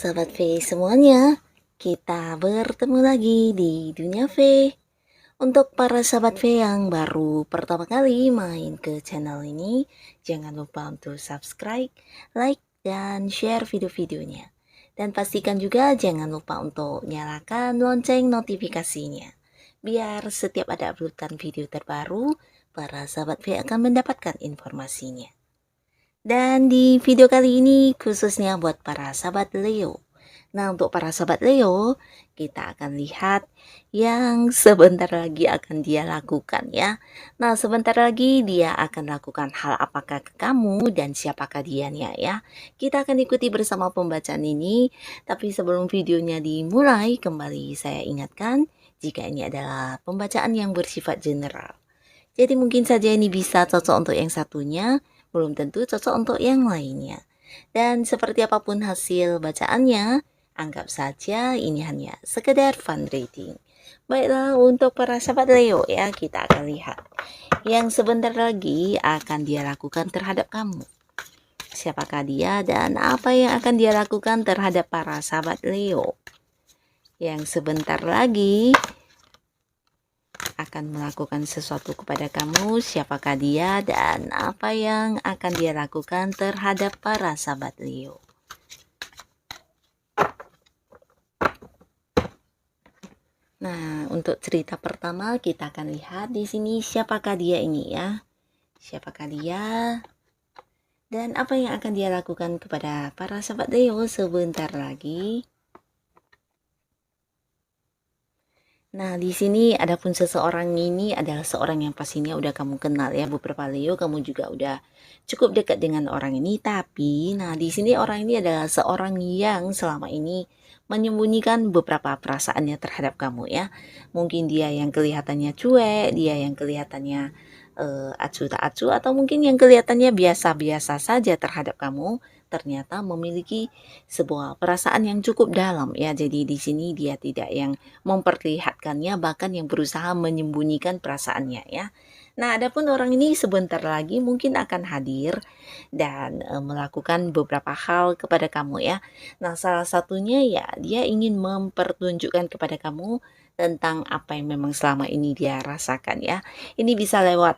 Sobat V semuanya, kita bertemu lagi di Dunia V. Untuk para sahabat V yang baru pertama kali main ke channel ini, jangan lupa untuk subscribe, like, dan share video-videonya. Dan pastikan juga jangan lupa untuk nyalakan lonceng notifikasinya. Biar setiap ada uploadan video terbaru, para sahabat V akan mendapatkan informasinya. Dan di video kali ini khususnya buat para sahabat Leo. Nah, untuk para sahabat Leo, kita akan lihat yang sebentar lagi akan dia lakukan ya. Nah, sebentar lagi dia akan lakukan hal apakah ke kamu dan siapakah dianya ya. Kita akan ikuti bersama pembacaan ini, tapi sebelum videonya dimulai, kembali saya ingatkan jika ini adalah pembacaan yang bersifat general. Jadi mungkin saja ini bisa cocok untuk yang satunya, belum tentu cocok untuk yang lainnya. Dan seperti apapun hasil bacaannya, anggap saja ini hanya sekedar fun reading. Baiklah, untuk para sahabat Leo ya, kita akan lihat yang sebentar lagi akan dia lakukan terhadap kamu. Siapakah dia dan apa yang akan dia lakukan terhadap para sahabat Leo? Yang sebentar lagi akan melakukan sesuatu kepada kamu, siapakah dia dan apa yang akan dia lakukan terhadap para sahabat Leo. Nah, untuk cerita pertama kita akan lihat di sini siapakah dia ini ya. Siapakah dia dan apa yang akan dia lakukan kepada para sahabat Leo sebentar lagi. Nah, di sini adapun seseorang ini adalah seorang yang pastinya udah kamu kenal ya, beberapa Leo kamu juga udah cukup dekat dengan orang ini, tapi nah di sini orang ini adalah seorang yang selama ini menyembunyikan beberapa perasaannya terhadap kamu ya. Mungkin dia yang kelihatannya cuek, dia yang kelihatannya acuh tak acuh, atau mungkin yang kelihatannya biasa-biasa saja terhadap kamu, ternyata memiliki sebuah perasaan yang cukup dalam ya. Jadi di sini dia tidak yang memperlihatkannya, bahkan yang berusaha menyembunyikan perasaannya ya. Nah, adapun orang ini sebentar lagi mungkin akan hadir dan melakukan beberapa hal kepada kamu ya. Nah, salah satunya ya dia ingin mempertunjukkan kepada kamu tentang apa yang memang selama ini dia rasakan ya. Ini bisa lewat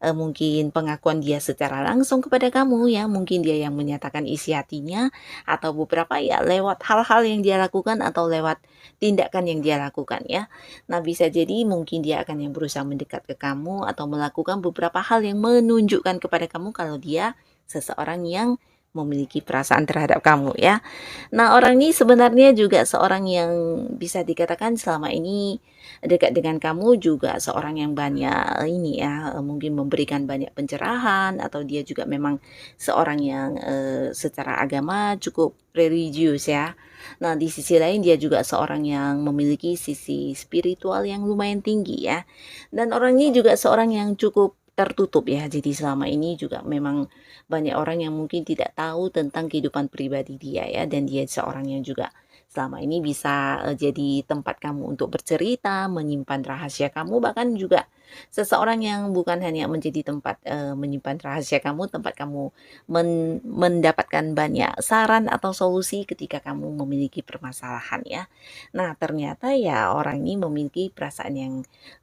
mungkin pengakuan dia secara langsung kepada kamu ya, mungkin dia yang menyatakan isi hatinya, atau beberapa ya lewat hal-hal yang dia lakukan atau lewat tindakan yang dia lakukan ya. Nah, bisa jadi mungkin dia akan yang berusaha mendekat ke kamu atau melakukan beberapa hal yang menunjukkan kepada kamu kalau dia seseorang yang memiliki perasaan terhadap kamu ya. Nah, orang ini sebenarnya juga seorang yang bisa dikatakan selama ini dekat dengan kamu, juga seorang yang banyak ini ya, mungkin memberikan banyak pencerahan, atau dia juga memang seorang yang secara agama cukup religius ya. Nah, di sisi lain dia juga seorang yang memiliki sisi spiritual yang lumayan tinggi ya. Dan orang ini juga seorang yang cukup tertutup ya. Jadi selama ini juga memang banyak orang yang mungkin tidak tahu tentang kehidupan pribadi dia ya, dan dia seorang yang juga selama ini bisa jadi tempat kamu untuk bercerita, menyimpan rahasia kamu, bahkan juga seseorang yang bukan hanya menjadi tempat menyimpan rahasia kamu, tempat kamu mendapatkan banyak saran atau solusi ketika kamu memiliki permasalahan ya. Nah, ternyata ya orang ini memiliki perasaan yang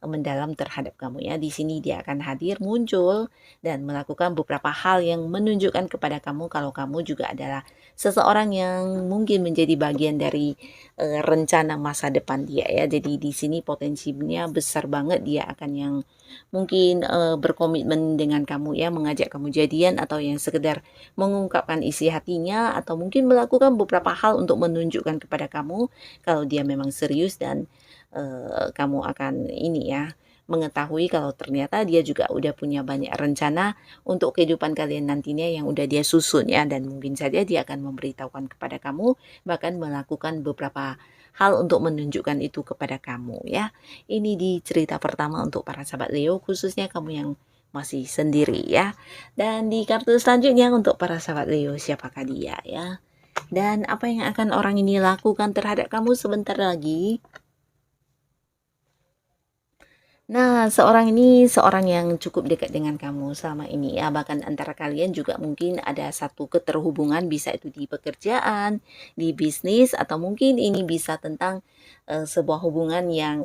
mendalam terhadap kamu ya. Di sini dia akan hadir, muncul dan melakukan beberapa hal yang menunjukkan kepada kamu kalau kamu juga adalah seseorang yang mungkin menjadi bagian dari rencana masa depan dia ya. Jadi di sini potensinya besar banget dia akan yang mungkin berkomitmen dengan kamu ya, mengajak kamu jadian, atau yang sekedar mengungkapkan isi hatinya, atau mungkin melakukan beberapa hal untuk menunjukkan kepada kamu kalau dia memang serius dan kamu akan ini ya, mengetahui kalau ternyata dia juga udah punya banyak rencana untuk kehidupan kalian nantinya yang udah dia susun ya, dan mungkin saja dia akan memberitahukan kepada kamu, bahkan melakukan beberapa hal untuk menunjukkan itu kepada kamu ya. Ini di cerita pertama untuk para sahabat Leo, khususnya kamu yang masih sendiri ya. Dan di kartu selanjutnya untuk para sahabat Leo, siapakah dia ya, dan apa yang akan orang ini lakukan terhadap kamu sebentar lagi. Nah, seorang ini seorang yang cukup dekat dengan kamu selama ini ya, bahkan antara kalian juga mungkin ada satu keterhubungan, bisa itu di pekerjaan, di bisnis, atau mungkin ini bisa tentang sebuah hubungan yang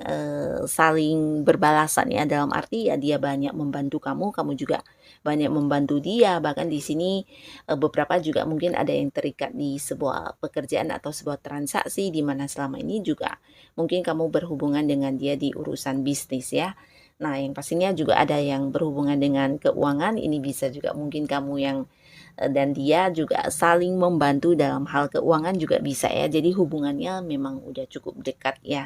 saling berbalasan ya, dalam arti ya dia banyak membantu kamu, kamu juga banyak membantu dia. Bahkan di sini beberapa juga mungkin ada yang terikat di sebuah pekerjaan atau sebuah transaksi di mana selama ini juga mungkin kamu berhubungan dengan dia di urusan bisnis ya. Nah, yang pastinya juga ada yang berhubungan dengan keuangan, ini bisa juga mungkin kamu yang dan dia juga saling membantu dalam hal keuangan juga bisa ya. Jadi hubungannya memang udah cukup dekat ya.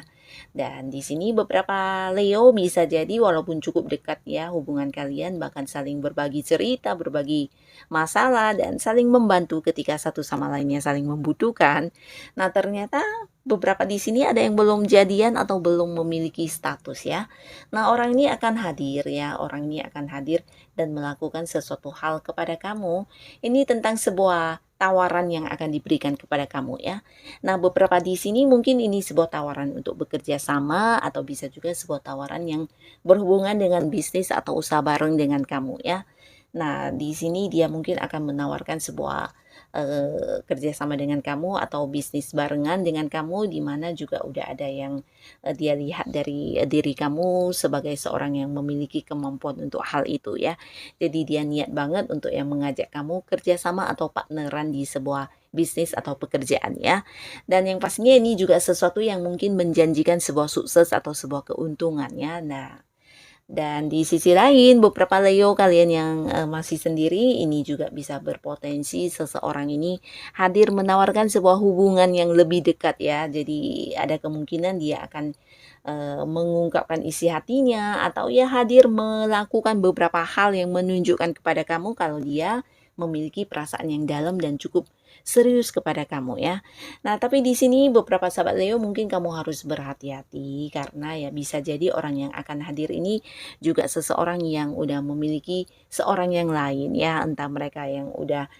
Dan di sini beberapa Leo bisa jadi walaupun cukup dekat ya hubungan kalian, bahkan saling berbagi cerita, berbagi masalah dan saling membantu ketika satu sama lainnya saling membutuhkan. Nah, ternyata beberapa di sini ada yang belum jadian atau belum memiliki status ya. Nah, orang ini akan hadir ya, orang ini akan hadir dan melakukan sesuatu hal kepada kamu. Ini tentang sebuah tawaran yang akan diberikan kepada kamu ya. Nah, beberapa di sini mungkin ini sebuah tawaran untuk bekerja sama atau bisa juga sebuah tawaran yang berhubungan dengan bisnis atau usaha bareng dengan kamu ya. Nah, di sini dia mungkin akan menawarkan sebuah kerjasama dengan kamu atau bisnis barengan dengan kamu, di mana juga udah ada yang dia lihat dari diri kamu sebagai seorang yang memiliki kemampuan untuk hal itu ya. Jadi dia niat banget untuk yang mengajak kamu kerjasama atau partneran di sebuah bisnis atau pekerjaan ya. Dan yang pastinya ini juga sesuatu yang mungkin menjanjikan sebuah sukses atau sebuah keuntungan ya. Nah, dan di sisi lain, beberapa Leo kalian yang masih sendiri, ini juga bisa berpotensi seseorang ini hadir menawarkan sebuah hubungan yang lebih dekat ya. Jadi ada kemungkinan dia akan mengungkapkan isi hatinya atau ya hadir melakukan beberapa hal yang menunjukkan kepada kamu kalau dia memiliki perasaan yang dalam dan cukup serius kepada kamu ya. Nah, tapi di sini beberapa sahabat Leo mungkin kamu harus berhati-hati karena ya bisa jadi orang yang akan hadir ini juga seseorang yang udah memiliki seorang yang lain ya, entah mereka yang udah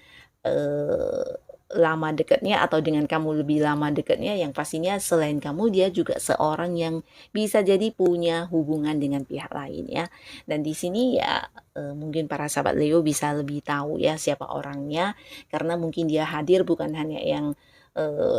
lama dekatnya atau dengan kamu lebih lama dekatnya, yang pastinya selain kamu dia juga seorang yang bisa jadi punya hubungan dengan pihak lain ya. Dan di sini ya mungkin para sahabat Leo bisa lebih tahu ya siapa orangnya, karena mungkin dia hadir bukan hanya yang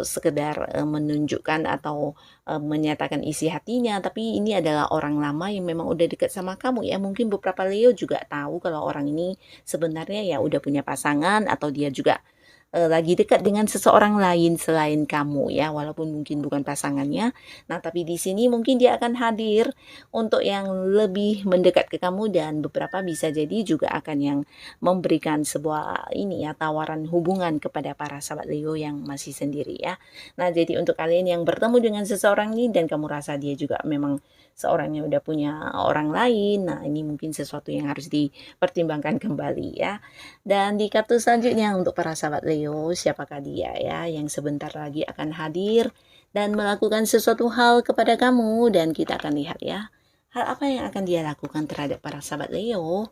sekedar menunjukkan atau menyatakan isi hatinya, tapi ini adalah orang lama yang memang udah dekat sama kamu ya. Mungkin beberapa Leo juga tahu kalau orang ini sebenarnya ya udah punya pasangan atau dia juga lagi dekat dengan seseorang lain selain kamu ya, walaupun mungkin bukan pasangannya. Nah, tapi di sini mungkin dia akan hadir untuk yang lebih mendekat ke kamu, dan beberapa bisa jadi juga akan yang memberikan sebuah ini ya, tawaran hubungan kepada para sahabat Leo yang masih sendiri ya. Nah, jadi untuk kalian yang bertemu dengan seseorang ini dan kamu rasa dia juga memang seorang yang udah punya orang lain, nah ini mungkin sesuatu yang harus dipertimbangkan kembali ya. Dan di kartu selanjutnya untuk para sahabat Leo, siapakah dia ya yang sebentar lagi akan hadir dan melakukan sesuatu hal kepada kamu, dan kita akan lihat ya. Hal apa yang akan dia lakukan terhadap para sahabat Leo?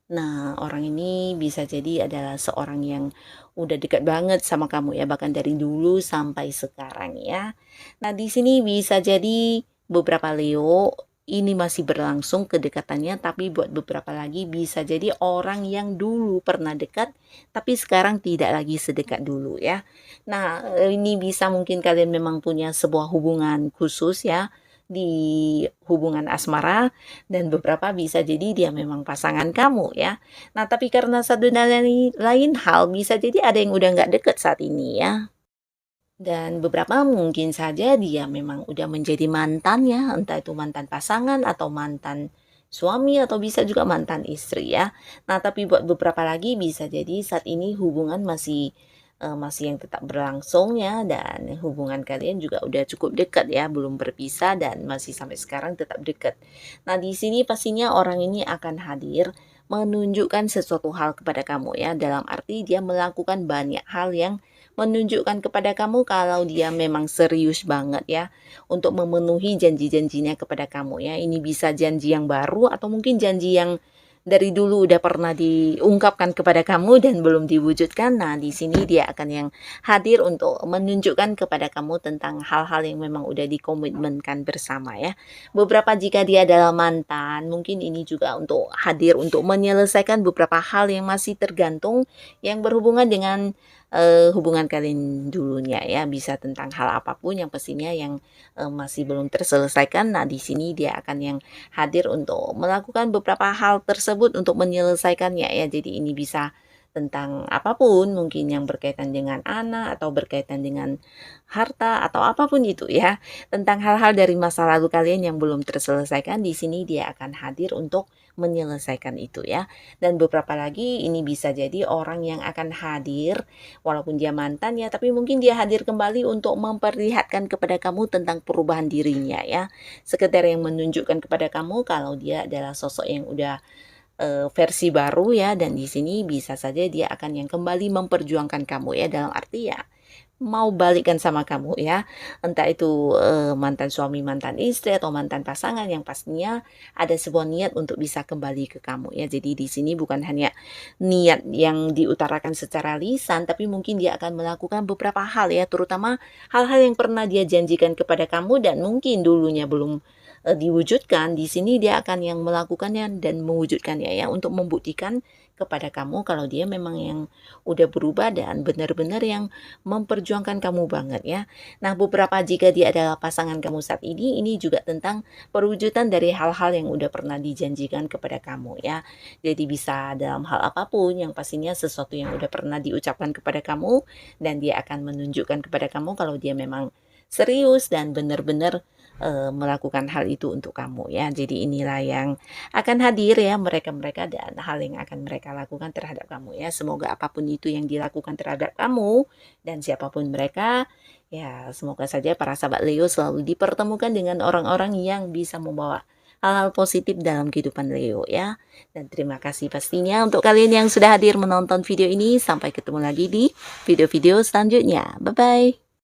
Nah, orang ini bisa jadi adalah seorang yang udah dekat banget sama kamu ya, bahkan dari dulu sampai sekarang ya. Nah, di sini bisa jadi beberapa Leo ini masih berlangsung kedekatannya, tapi buat beberapa lagi bisa jadi orang yang dulu pernah dekat tapi sekarang tidak lagi sedekat dulu ya. Nah, ini bisa mungkin kalian memang punya sebuah hubungan khusus ya, di hubungan asmara, dan beberapa bisa jadi dia memang pasangan kamu ya. Nah, tapi karena satu dan lain hal bisa jadi ada yang udah nggak deket saat ini ya. Dan beberapa mungkin saja dia memang udah menjadi mantan ya, entah itu mantan pasangan atau mantan suami atau bisa juga mantan istri ya. Nah, tapi buat beberapa lagi bisa jadi saat ini hubungan masih yang tetap berlangsung ya, dan hubungan kalian juga udah cukup dekat ya, belum berpisah dan masih sampai sekarang tetap dekat. Nah, di sini pastinya orang ini akan hadir menunjukkan sesuatu hal kepada kamu ya, dalam arti dia melakukan banyak hal yang menunjukkan kepada kamu kalau dia memang serius banget ya untuk memenuhi janji-janjinya kepada kamu ya. Ini bisa janji yang baru atau mungkin janji yang dari dulu udah pernah diungkapkan kepada kamu dan belum diwujudkan. Nah, di sini dia akan yang hadir untuk menunjukkan kepada kamu tentang hal-hal yang memang udah dikomitmenkan bersama ya. Beberapa jika dia adalah mantan, mungkin ini juga untuk hadir untuk menyelesaikan beberapa hal yang masih tergantung yang berhubungan dengan hubungan kalian dulunya ya, bisa tentang hal apapun yang pastinya yang masih belum terselesaikan. Nah, di sini dia akan yang hadir untuk melakukan beberapa hal tersebut untuk menyelesaikannya ya. Jadi ini bisa tentang apapun mungkin yang berkaitan dengan anak atau berkaitan dengan harta atau apapun itu ya. Tentang hal-hal dari masa lalu kalian yang belum terselesaikan, di sini dia akan hadir untuk menyelesaikan itu ya. Dan beberapa lagi ini bisa jadi orang yang akan hadir walaupun dia mantan ya, tapi mungkin dia hadir kembali untuk memperlihatkan kepada kamu tentang perubahan dirinya ya. Sekedar yang menunjukkan kepada kamu kalau dia adalah sosok yang udah versi baru ya, dan di sini bisa saja dia akan yang kembali memperjuangkan kamu ya, dalam arti ya mau balikan sama kamu ya. Entah itu mantan suami, mantan istri atau mantan pasangan, yang pastinya ada sebuah niat untuk bisa kembali ke kamu ya. Jadi di sini bukan hanya niat yang diutarakan secara lisan, tapi mungkin dia akan melakukan beberapa hal ya, terutama hal-hal yang pernah dia janjikan kepada kamu dan mungkin dulunya belum diwujudkan. Di sini dia akan yang melakukannya dan mewujudkannya ya, untuk membuktikan kepada kamu kalau dia memang yang udah berubah dan benar-benar yang memperjuangkan kamu banget ya. Nah, beberapa jika dia adalah pasangan kamu saat ini juga tentang perwujudan dari hal-hal yang udah pernah dijanjikan kepada kamu ya. Jadi bisa dalam hal apapun, yang pastinya sesuatu yang udah pernah diucapkan kepada kamu, dan dia akan menunjukkan kepada kamu kalau dia memang serius dan benar-benar melakukan hal itu untuk kamu ya. Jadi inilah yang akan hadir ya, mereka-mereka dan hal yang akan mereka lakukan terhadap kamu ya. Semoga apapun itu yang dilakukan terhadap kamu dan siapapun mereka, ya semoga saja para sahabat Leo selalu dipertemukan dengan orang-orang yang bisa membawa hal-hal positif dalam kehidupan Leo ya. Dan terima kasih pastinya untuk kalian yang sudah hadir menonton video ini. Sampai ketemu lagi di video-video selanjutnya. Bye-bye.